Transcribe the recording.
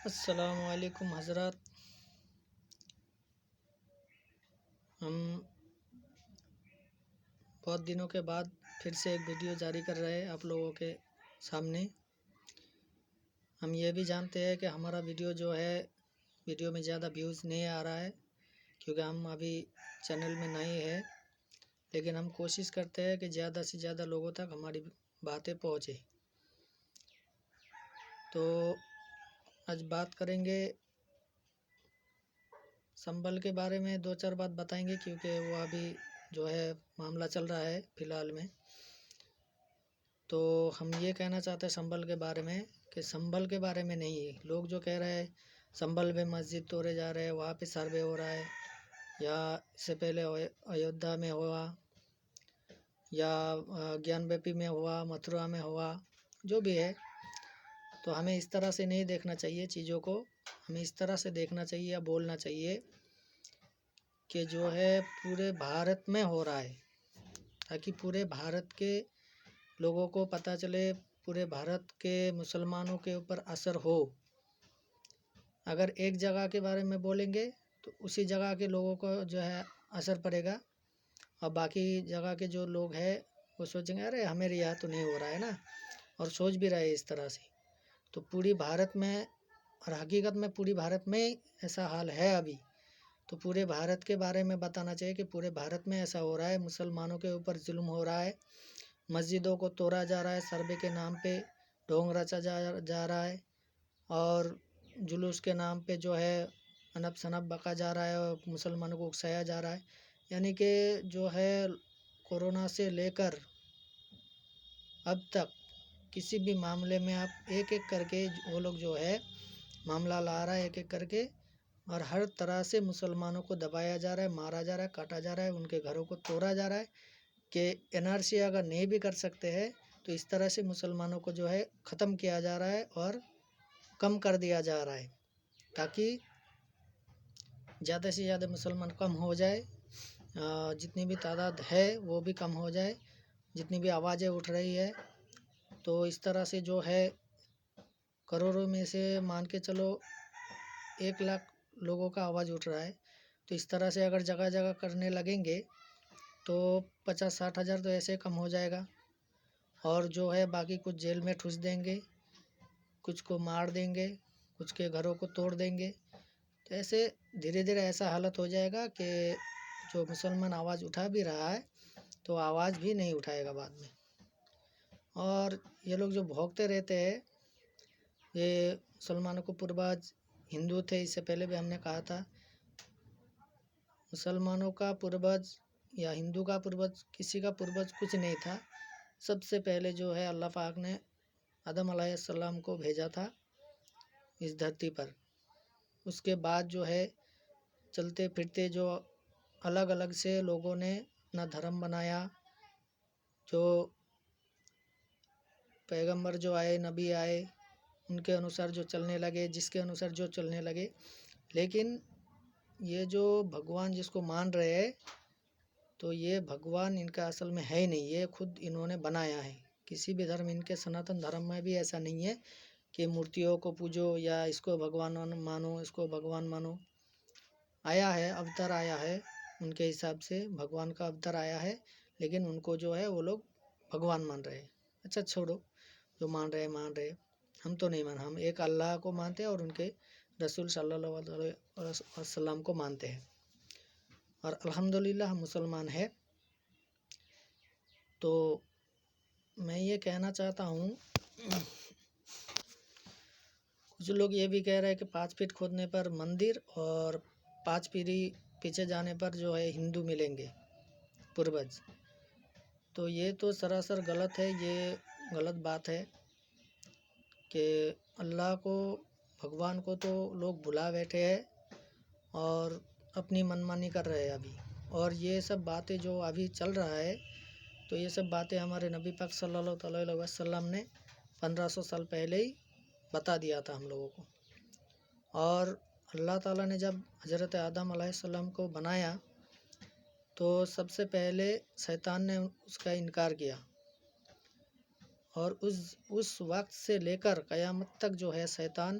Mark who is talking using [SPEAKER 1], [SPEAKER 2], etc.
[SPEAKER 1] السلام علیکم حضرات. ہم بہت دنوں کے بعد پھر سے ایک ویڈیو جاری کر رہے ہیں آپ لوگوں کے سامنے. ہم یہ بھی جانتے ہیں کہ ہمارا ویڈیو میں زیادہ ویوز نہیں آ رہا ہے کیونکہ ہم ابھی چینل میں نئے ہیں، لیکن ہم کوشش کرتے ہیں کہ زیادہ سے زیادہ لوگوں تک ہماری باتیں پہنچے. تو آج بات کریں گے سنبل کے بارے میں. 2-4 بات بتائیں گے کیونکہ وہ ابھی معاملہ چل رہا ہے فی الحال میں. تو ہم یہ کہنا چاہتے ہیں سنبل کے بارے میں کہ سنبل کے بارے میں نہیں. لوگ جو کہہ رہے ہیں سنبل میں مسجد توڑے جا رہے ہیں، وہاں پہ سروے ہو رہا ہے، یا اس سے پہلے ایودھیا میں ہوا، یا گیان بیپی میں ہوا، متھرا میں ہوا، جو بھی ہے. تو ہمیں اس طرح سے نہیں دیکھنا چاہیے چیزوں کو. ہمیں اس طرح سے دیکھنا چاہیے یا بولنا چاہیے کہ پورے بھارت میں ہو رہا ہے، تاکہ پورے بھارت کے لوگوں کو پتہ چلے، پورے بھارت کے مسلمانوں کے اوپر اثر ہو. اگر ایک جگہ کے بارے میں بولیں گے تو اسی جگہ کے لوگوں کو اثر پڑے گا، اور باقی جگہ کے جو لوگ ہیں وہ سوچیں گے ارے ہمارے یہاں تو نہیں ہو رہا ہے نا، اور سوچ بھی رہے اس طرح سے. تو پوری بھارت میں، اور حقیقت میں پوری بھارت میں ایسا حال ہے ابھی. تو پورے بھارت کے بارے میں بتانا چاہیے کہ پورے بھارت میں ایسا ہو رہا ہے، مسلمانوں کے اوپر ظلم ہو رہا ہے، مسجدوں کو توڑا جا رہا ہے، سروے کے نام پہ ڈھونگ رچا جا رہا ہے، اور جلوس کے نام پہ انب شنب بکا جا رہا ہے اور مسلمانوں کو اکسایا جا رہا ہے. یعنی کہ کورونا سے لے کر اب تک کسی بھی معاملے میں آپ ایک ایک کر کے وہ لوگ معاملہ لا رہا ہے، ایک ایک کر کے، اور ہر طرح سے مسلمانوں کو دبایا جا رہا ہے، مارا جا رہا ہے، کاٹا جا رہا ہے، ان کے گھروں کو توڑا جا رہا ہے. کہ NRC اگر نہیں بھی کر سکتے ہیں تو اس طرح سے مسلمانوں کو ختم کیا جا رہا ہے اور کم کر دیا جا رہا ہے، تاکہ زیادہ سے زیادہ مسلمان کم ہو جائے، جتنی بھی تعداد ہے وہ بھی کم ہو جائے، جتنی بھی آوازیں اٹھ رہی ہے. تو اس طرح سے کروڑوں میں سے مان کے چلو 1 لاکھ لوگوں کا آواز اٹھ رہا ہے. تو اس طرح سے اگر جگہ جگہ کرنے لگیں گے تو 50-60 ہزار تو ایسے کم ہو جائے گا، اور باقی کچھ جیل میں ٹھوس دیں گے، کچھ کو مار دیں گے، کچھ کے گھروں کو توڑ دیں گے. تو ایسے دھیرے دھیرے ایسا حالت ہو جائے گا کہ جو مسلمان آواز اٹھا بھی رہا ہے تو آواز بھی نہیں اٹھائے گا بعد میں. اور یہ لوگ جو بھوگتے رہتے ہیں، یہ مسلمانوں کو پرواز ہندو تھے، اس سے پہلے بھی ہم نے کہا تھا مسلمانوں کا پرواز یا ہندو کا پرواز، کسی کا پرواز کچھ نہیں تھا. سب سے پہلے اللہ پاک نے آدم علیہ السلام کو بھیجا تھا اس دھرتی پر. اس کے بعد چلتے پھرتے الگ الگ سے لوگوں نے اپنا دھرم بنایا، جو پیغمبر آئے، نبی آئے، ان کے انوسار چلنے لگے، جس کے انوسار چلنے لگے. لیکن یہ بھگوان جس کو مان رہے ہیں، تو یہ بھگوان ان کا اصل میں ہے ہی نہیں، یہ خود انہوں نے بنایا ہے. کسی بھی دھرم، ان کے سناتن دھرم میں بھی ایسا نہیں ہے کہ مورتیوں کو پوجو یا اس کو بھگوان مانو، اس کو بھگوان مانو. آیا ہے، اوتار آیا ہے، ان کے حساب سے بھگوان کا اوتار آیا ہے، لیکن ان کو وہ لوگ بھگوان مان رہے ہیں. اچھا چھوڑو، جو مان رہے، ہم تو نہیں ہم ایک اللہ کو مانتے ہیں اور ان کے رسول صلی اللہ علیہ وسلم کو مانتے ہیں، اور الحمدللہ ہم مسلمان ہیں. تو میں یہ کہنا چاہتا ہوں، کچھ لوگ یہ بھی کہہ رہے ہیں کہ 5 فٹ کھودنے پر مندر اور 5 پیڑھی پیچھے جانے پر ہندو ملیں گے پوروج. تو یہ تو سراسر غلط ہے، یہ غلط بات ہے کہ اللہ کو، بھگوان کو تو لوگ بھلا بیٹھے ہیں اور اپنی منمانی کر رہے ہیں ابھی. اور یہ سب باتیں ابھی چل رہا ہے، تو یہ سب باتیں ہمارے نبی پاک صلی اللہ علیہ وسلم نے 1500 سال پہلے ہی بتا دیا تھا ہم لوگوں کو. اور اللہ تعالیٰ نے جب حضرت آدم علیہ السلام کو بنایا تو سب سے پہلے شیطان نے اس کا انکار کیا، اور اس وقت سے لے کر قیامت تک شیطان